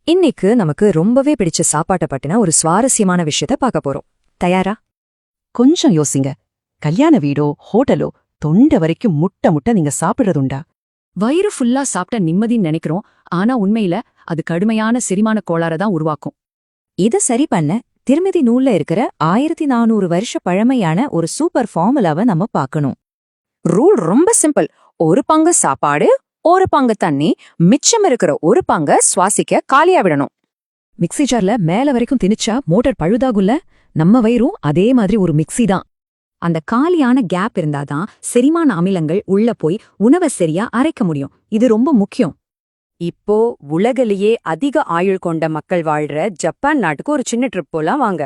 இன்னைக்கு நமக்கு ரொம்பவே பிடிச்ச சாப்பாட்டை பத்தின ஒரு சுவாரஸ்யமான விஷயத்த பார்க்க போறோம். தயாரா? கொஞ்சம் யோசிங்க. கல்யாண வீடோ ஹோட்டலோ தொண்டை வரைக்கும் முட்டை முட்டை நீங்க சாப்பிடுறதுண்டா? வயிறு ஃபுல்லா சாப்பிட்ட நிம்மதின்னு நினைக்கிறோம். ஆனா உண்மையில அது கடுமையான செரிமான கோளாறை தான் உருவாக்கும். இத சரி பண்ண திருமிதி நூல்ல இருக்கிற 1400 வருஷ பழமையான ஒரு சூப்பர் ஃபார்முலாவை நம்ம பார்க்கணும். ரூல் ரொம்ப சிம்பிள். ஒரு பங்கு சாப்பாடு, ஒரு பங்கு தண்ணி, மிச்சம் இருக்கிற ஒரு பங்க சுவாசிக்க காலியா விடணும். மிக்ஸி ஜார்ல மேல வரைக்கும் திணிச்சா மோட்டார் பழுதாகுல்ல, நம்ம வயிறும் அதே மாதிரி ஒரு மிக்ஸி தான். அந்த காலியான கேப் இருந்தாதான் செரிமான அமிலங்கள் உள்ள போய் உணவை சரியா அரைக்க முடியும். இது ரொம்ப முக்கியம். இப்போ உலகிலேயே அதிக ஆயுள் கொண்ட மக்கள் வாழ்ற ஜப்பான் நாட்டுக்கு ஒரு சின்ன ட்ரிப் போலாம் வாங்க.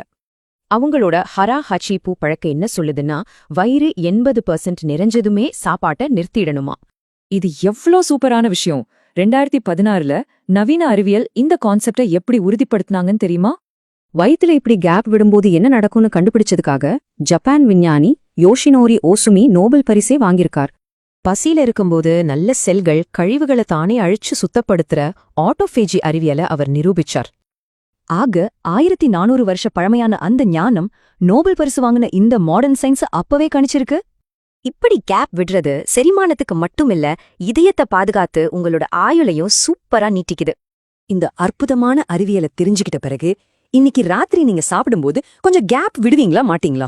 அவங்களோட ஹரா ஹச்சி பூ பழக்கம் என்ன சொல்லுதுன்னா, வயிறு 80% நிறைஞ்சதுமே சாப்பாட்டை நிறுத்திடணுமா. இது எவ்ளோ சூப்பரான விஷயம். 2016ல நவீன அறிவியல் இந்த கான்செப்டை எப்படி உறுதிப்படுத்தினாங்கன்னு தெரியுமா? வயித்துல இப்படி கேப் விடும்போது என்ன நடக்கும்னு கண்டுபிடிச்சதுக்காக ஜப்பான் விஞ்ஞானி யோஷினோரி ஓசுமி நோபல் பரிசே வாங்கியிருக்கார். பசியில இருக்கும்போது நல்ல செல்கள் கழிவுகளை தானே அழிச்சு சுத்தப்படுத்துற ஆட்டோஃபேஜி அறிவியலை அவர் நிரூபிச்சார். ஆக 1400 வருஷ பழமையான அந்த ஞானம் நோபல் பரிசு வாங்கின இந்த மாடர்ன் சயின்ஸ் அப்பவே கணிச்சிருக்கு. இப்படி கேப் விடுறது செரிமானத்துக்கு மட்டுமில்ல, இதயத்தை பாதுகாத்து உங்களோட ஆயுளையும் சூப்பரா நீட்டிக்குது. இந்த அற்புதமான அறிவியலை தெரிஞ்சுக்கிட்ட பிறகு இன்னைக்கு ராத்திரி நீங்க சாப்பிடும்போது கொஞ்சம் கேப் விடுவீங்களா மாட்டீங்களா?